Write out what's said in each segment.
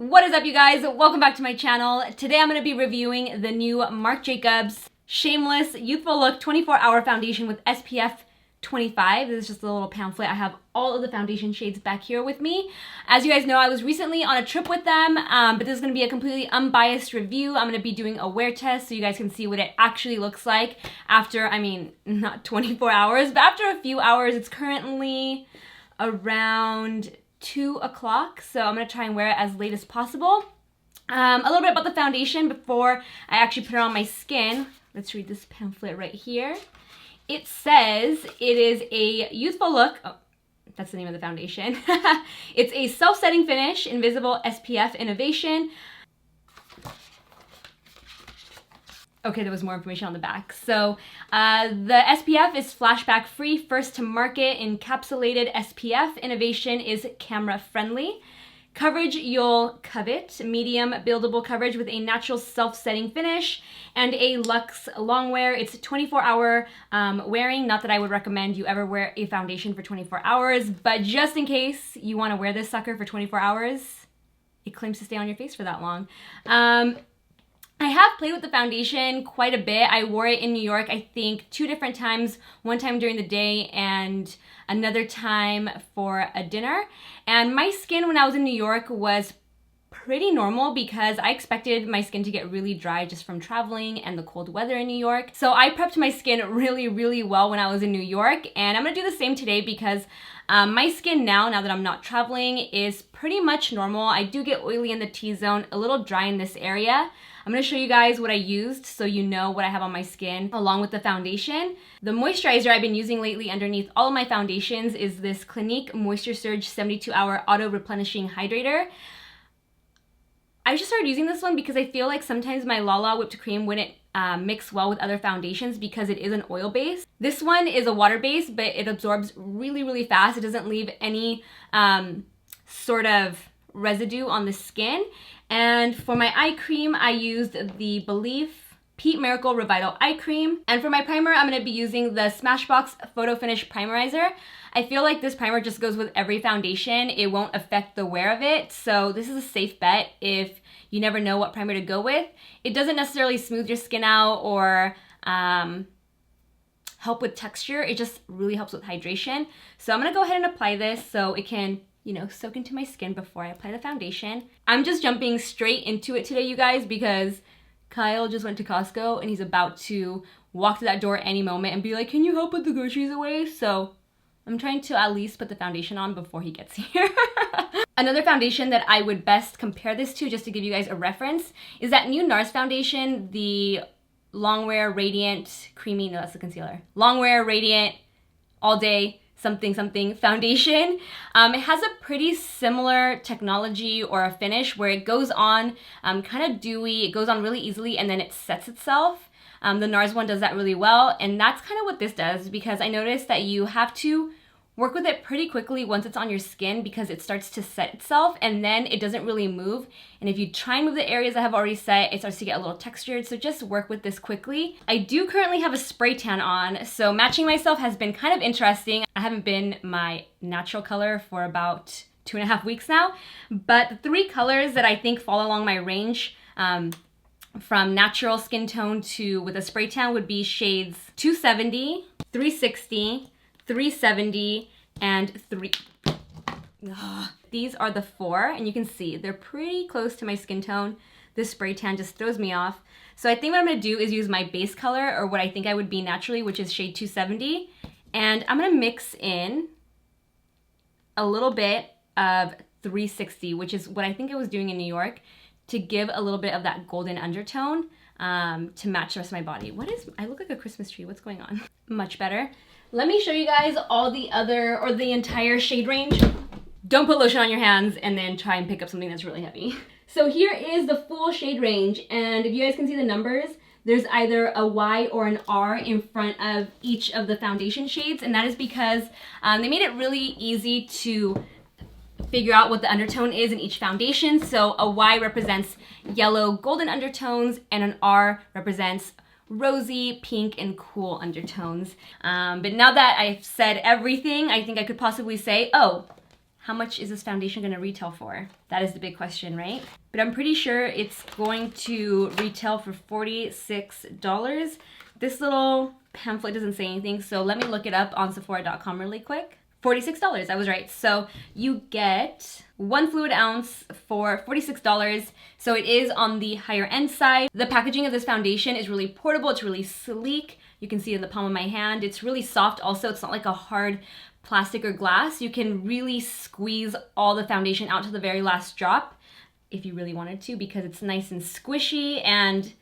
What is up, you guys? Welcome back to my channel. Today I'm going to be reviewing the new Marc Jacobs Shameless Youthful Look 24-Hour Foundation with SPF 25. This is just a little pamphlet. I have all of the foundation shades back here with me. As you guys know, I was recently on a trip with them, but this is going to be a completely unbiased review. I'm going to be doing a wear test so you guys can see what it actually looks like after, not 24 hours, but after a few hours. It's currently around 2 o'clock, so I'm going to try and wear it as late as possible. A little bit about the foundation before I actually put it on my skin. Let's read this pamphlet right here. It says it is a youthful look. Oh, that's the name of the foundation. It's a self-setting finish, invisible SPF innovation. Okay, there was more information on the back. So the SPF is flashback free, first to market encapsulated SPF. Innovation is camera friendly. Coverage you'll covet, medium buildable coverage with a natural self-setting finish and a luxe long wear. It's 24-hour wearing. Not that I would recommend you ever wear a foundation for 24 hours, but just in case you want to wear this sucker for 24 hours, it claims to stay on your face for that long. I have played with the foundation quite a bit. I wore it in New York, I think 2 different times. One time during the day and another time for a dinner. And my skin when I was in New York was pretty normal because I expected my skin to get really dry just from traveling and the cold weather in New York. So I prepped my skin really well when I was in New York, and I'm gonna do the same today because my skin now that I'm not traveling is pretty much normal. I do get oily in the T-zone, a little dry in this area. I'm going to show you guys what I used so you know what I have on my skin along with the foundation. The moisturizer I've been using lately underneath all of my foundations is this Clinique Moisture Surge 72-Hour Auto Replenishing Hydrator. I just started using this one because I feel like sometimes my Lala whipped cream wouldn't mix well with other foundations because it is an oil base. This one is a water base, but it absorbs really fast. It doesn't leave any sort of residue on the skin. And for my eye cream, I used the Belief Peat Miracle Revital Eye Cream. And for my primer, I'm going to be using the Smashbox Photo Finish Primerizer. I feel like this primer just goes with every foundation. It won't affect the wear of it. So this is a safe bet if you never know what primer to go with. It doesn't necessarily smooth your skin out or help with texture. It just really helps with hydration. So I'm going to go ahead and apply this so it can soak into my skin before I apply the foundation. I'm just jumping straight into it today, you guys, because Kyle just went to Costco and he's about to walk to that door any moment and be like, can you help put the groceries away? So I'm trying to at least put the foundation on before he gets here. Another foundation that I would best compare this to, just to give you guys a reference, is that new NARS foundation, the Longwear Radiant Creamy, no, that's the concealer. Longwear Radiant All Day something foundation. It has a pretty similar technology or a finish where it goes on kind of dewy, it goes on really easily, and then it sets itself. The NARS one does that really well, and that's kind of what this does, because I noticed that you have to work with it pretty quickly once it's on your skin because it starts to set itself and then it doesn't really move. And if you try and move the areas that have already set, it starts to get a little textured. So just work with this quickly. I do currently have a spray tan on, so matching myself has been kind of interesting. I haven't been my natural color for about 2.5 weeks now, but the 3 colors that I think fall along my range from natural skin tone to with a spray tan would be shades 270, 360, 370, and 3. These are the 4, and you can see they're pretty close to my skin tone. This spray tan just throws me off. So I think what I'm going to do is use my base color, or what I think I would be naturally, which is shade 270. And I'm going to mix in a little bit of 360, which is what I think I was doing in New York, to give a little bit of that golden undertone to match the rest of my body. I look like a Christmas tree. What's going on? Much better. Let me show you guys all the other, or the entire shade range. Don't put lotion on your hands and then try and pick up something that's really heavy. So here is the full shade range, and if you guys can see the numbers, there's either a Y or an R in front of each of the foundation shades, and that is because they made it really easy to figure out what the undertone is in each foundation. So a Y represents yellow golden undertones, and an R represents rosy, pink, and cool undertones. But now that I've said everything, I think I could possibly say, oh, how much is this foundation gonna retail for? That is the big question, right? But I'm pretty sure it's going to retail for $46. This little pamphlet doesn't say anything, so let me look it up on Sephora.com really quick. $46, I was right. So you get 1 fluid ounce for $46. So it is on the higher end side. The packaging of this foundation is really portable. It's really sleek. You can see it in the palm of my hand. It's really soft also. It's not like a hard plastic or glass. You can really squeeze all the foundation out to the very last drop if you really wanted to, because it's nice and squishy, and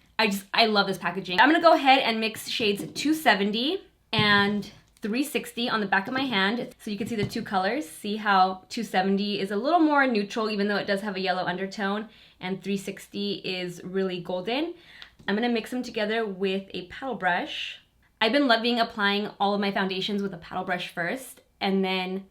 I love this packaging. I'm gonna go ahead and mix shades 270 and 360 on the back of my hand so you can see the two colors. See how 270 is a little more neutral even though it does have a yellow undertone, and 360 is really golden. I'm gonna mix them together with a paddle brush. I've been loving applying all of my foundations with a paddle brush first and then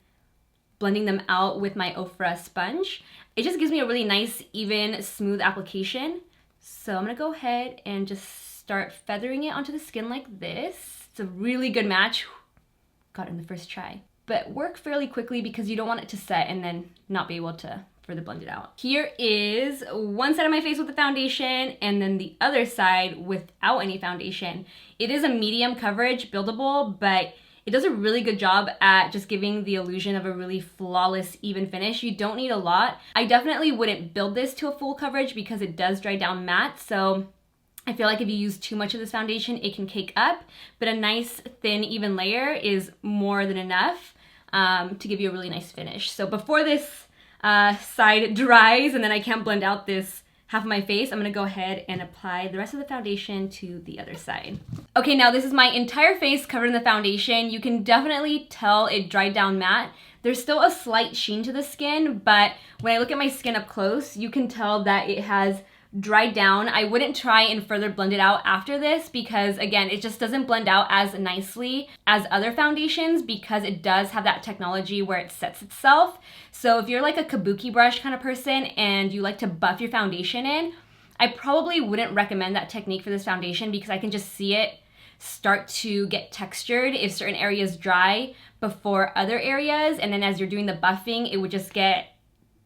blending them out with my Ofra sponge. It just gives me a really nice, even, smooth application. So I'm gonna go ahead and just start feathering it onto the skin like this. It's a really good match. Got it in the first try. But work fairly quickly because you don't want it to set and then not be able to further blend it out. Here is one side of my face with the foundation and then the other side without any foundation. It is a medium coverage, buildable, but it does a really good job at just giving the illusion of a really flawless, even finish. You don't need a lot. I definitely wouldn't build this to a full coverage because it does dry down matte, so I feel like if you use too much of this foundation, it can cake up, but a nice, thin, even layer is more than enough to give you a really nice finish. So before this side dries and then I can't blend out this half of my face, I'm gonna go ahead and apply the rest of the foundation to the other side. Okay, now this is my entire face covered in the foundation. You can definitely tell it dried down matte. There's still a slight sheen to the skin, but when I look at my skin up close, you can tell that it has dried down. I wouldn't try and further blend it out after this because, again, it just doesn't blend out as nicely as other foundations because it does have that technology where it sets itself. So if you're like a kabuki brush kind of person and you like to buff your foundation in, I probably wouldn't recommend that technique for this foundation because I can just see it start to get textured if certain areas dry before other areas, and then as you're doing the buffing, it would just get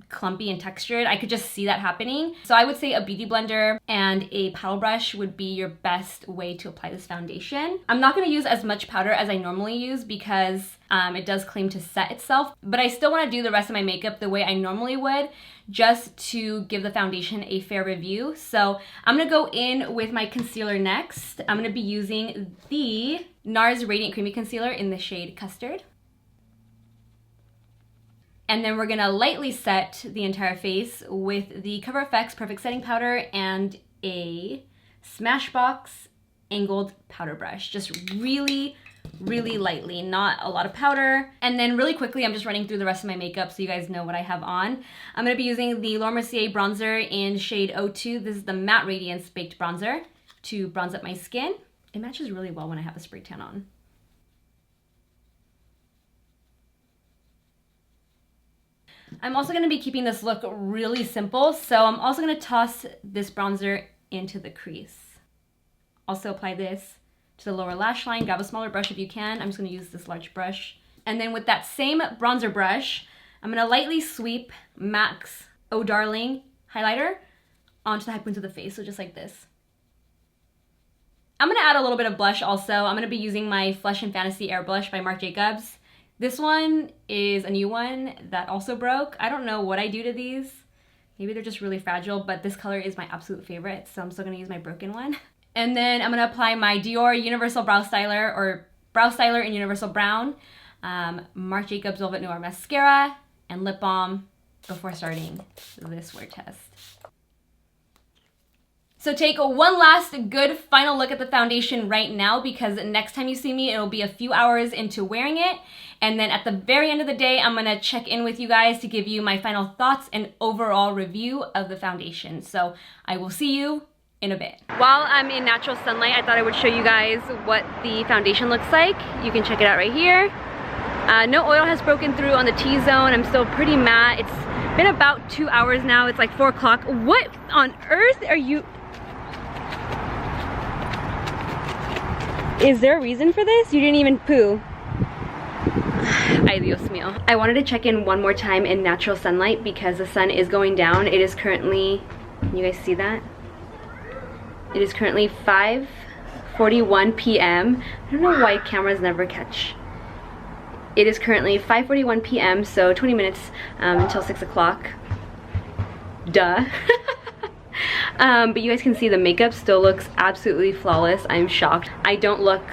clumpy and textured. I could just see that happening. So I would say a beauty blender and a paddle brush would be your best way to apply this foundation. I'm not going to use as much powder as I normally use because it does claim to set itself, but I still want to do the rest of my makeup the way I normally would just to give the foundation a fair review. So I'm going to go in with my concealer next. I'm going to be using the NARS Radiant Creamy Concealer in the shade Custard. And then we're gonna lightly set the entire face with the Cover FX Perfect Setting Powder and a Smashbox angled powder brush. Just really, really lightly, not a lot of powder. And then really quickly, I'm just running through the rest of my makeup so you guys know what I have on. I'm gonna be using the Laura Mercier bronzer in shade 02. This is the Matte Radiance Baked Bronzer to bronze up my skin. It matches really well when I have a spray tan on. I'm also going to be keeping this look really simple, so I'm also going to toss this bronzer into the crease. Also apply this to the lower lash line. Grab a smaller brush if you can. I'm just going to use this large brush. And then with that same bronzer brush, I'm going to lightly sweep MAC's Oh Darling highlighter onto the high points of the face, so just like this. I'm going to add a little bit of blush also. I'm going to be using my Flesh and Fantasy Air Blush by Marc Jacobs. This one is a new one that also broke. I don't know what I do to these. Maybe they're just really fragile, but this color is my absolute favorite, so I'm still gonna use my broken one. And then I'm gonna apply my Dior Universal Brow Styler, or Brow Styler in Universal Brown, Marc Jacobs Velvet Noir Mascara, and lip balm before starting this wear test. So take one last good final look at the foundation right now, because next time you see me, it'll be a few hours into wearing it. And then at the very end of the day, I'm gonna check in with you guys to give you my final thoughts and overall review of the foundation. So I will see you in a bit. While I'm in natural sunlight, I thought I would show you guys what the foundation looks like. You can check it out right here. No oil has broken through on the T-zone. I'm still pretty matte. It's been about 2 hours now. It's like 4 o'clock. What on earth are you? Is there a reason for this? You didn't even poo. Ay, Dios mío. I wanted to check in one more time in natural sunlight because the sun is going down. It is currently, can you guys see that? It is currently 5:41 p.m. I don't know why cameras never catch. It is currently 5:41 p.m. so 20 minutes until 6 o'clock. Duh. But you guys can see the makeup still looks absolutely flawless. I'm shocked. I don't look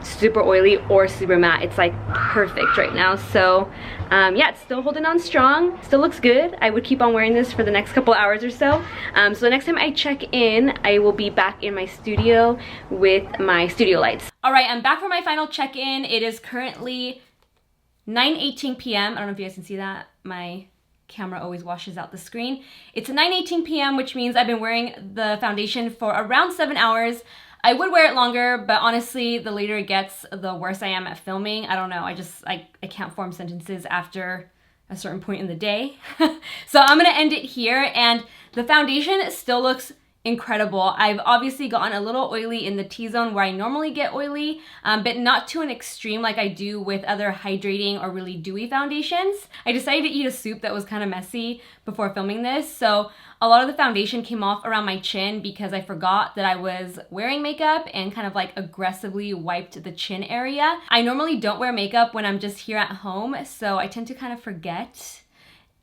super oily or super matte. It's like perfect right now. So yeah, it's still holding on strong. Still looks good. I would keep on wearing this for the next couple hours or so. So the next time I check in, I will be back in my studio with my studio lights. All right, I'm back for my final check-in. It is currently 9:18 p.m. I don't know if you guys can see that. My camera always washes out the screen. It's 9:18 p.m. which means I've been wearing the foundation for around 7 hours. I would wear it longer, but honestly, the later it gets, the worse I am at filming. I don't know, I can't form sentences after a certain point in the day. So I'm gonna end it here, and the foundation still looks incredible. I've obviously gotten a little oily in the T-zone where I normally get oily, but not to an extreme like I do with other hydrating or really dewy foundations. I decided to eat a soup that was kind of messy before filming this, so a lot of the foundation came off around my chin because I forgot that I was wearing makeup and kind of like aggressively wiped the chin area. I normally don't wear makeup when I'm just here at home, so I tend to kind of forget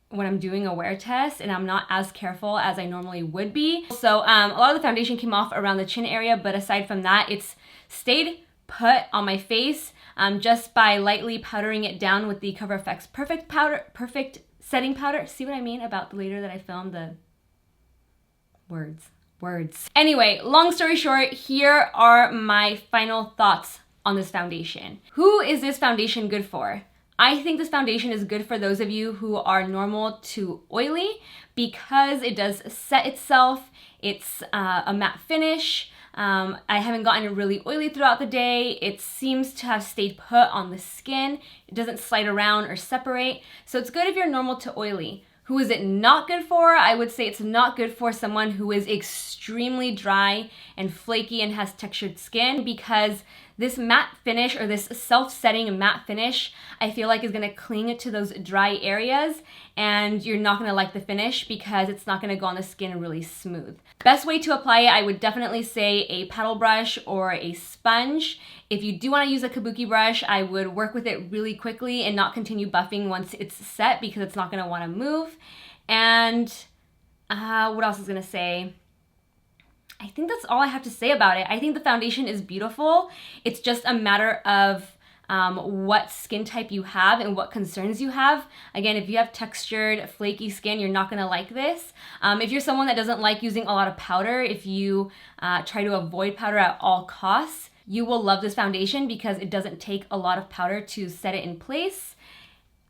when I'm doing a wear test, and I'm not as careful as I normally would be. So a lot of the foundation came off around the chin area, but aside from that, it's stayed put on my face just by lightly powdering it down with the Cover FX Perfect Setting Powder. See what I mean about the later that I filmed the words. Anyway, long story short, here are my final thoughts on this foundation. Who is this foundation good for? I think this foundation is good for those of you who are normal to oily because it does set itself. It's a matte finish. I haven't gotten really oily throughout the day. It seems to have stayed put on the skin. It doesn't slide around or separate. So it's good if you're normal to oily. Who is it not good for? I would say it's not good for someone who is extremely dry and flaky and has textured skin, because this matte finish, or this self-setting matte finish, I feel like is gonna cling to those dry areas, and you're not gonna like the finish because it's not gonna go on the skin really smooth. Best way to apply it, I would definitely say a paddle brush or a sponge. If you do wanna use a kabuki brush, I would work with it really quickly and not continue buffing once it's set because it's not gonna wanna move. And what else is gonna say? I think that's all I have to say about it. I think the foundation is beautiful. It's just a matter of what skin type you have and what concerns you have. Again, if you have textured, flaky skin, you're not gonna like this. If you're someone that doesn't like using a lot of powder, if you try to avoid powder at all costs, you will love this foundation because it doesn't take a lot of powder to set it in place.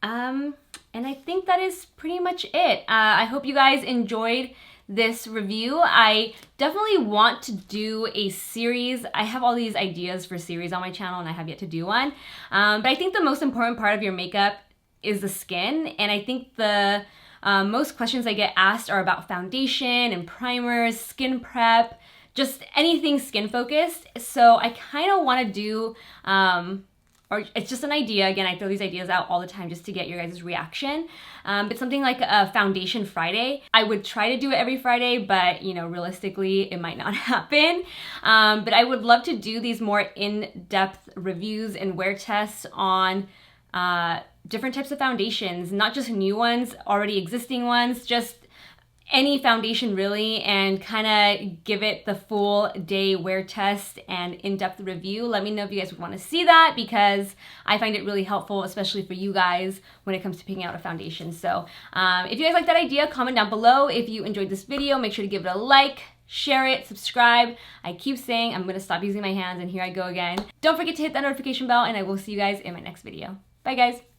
And I think that is pretty much it. I hope you guys enjoyed this review. I definitely want to do a series. I have all these ideas for series on my channel and I have yet to do one. But I think the most important part of your makeup is the skin. And I think the most questions I get asked are about foundation and primers, skin prep, just anything skin focused. So I kind of want to do, or it's just an idea. Again, I throw these ideas out all the time just to get your guys' reaction. But something like a Foundation Friday. I would try to do it every Friday, but you know, realistically, it might not happen. But I would love to do these more in-depth reviews and wear tests on different types of foundations, not just new ones, already existing ones, just any foundation really, and kind of give it the full day wear test and in-depth review. Let me know if you guys would want to see that, because I find it really helpful, especially for you guys when it comes to picking out a foundation. So if you guys like that idea, comment down below. If you enjoyed this video, make sure to give it a like, share it, subscribe. I keep saying I'm going to stop using my hands, and here I go again. Don't forget to hit that notification bell, and I will see you guys in my next video. Bye guys.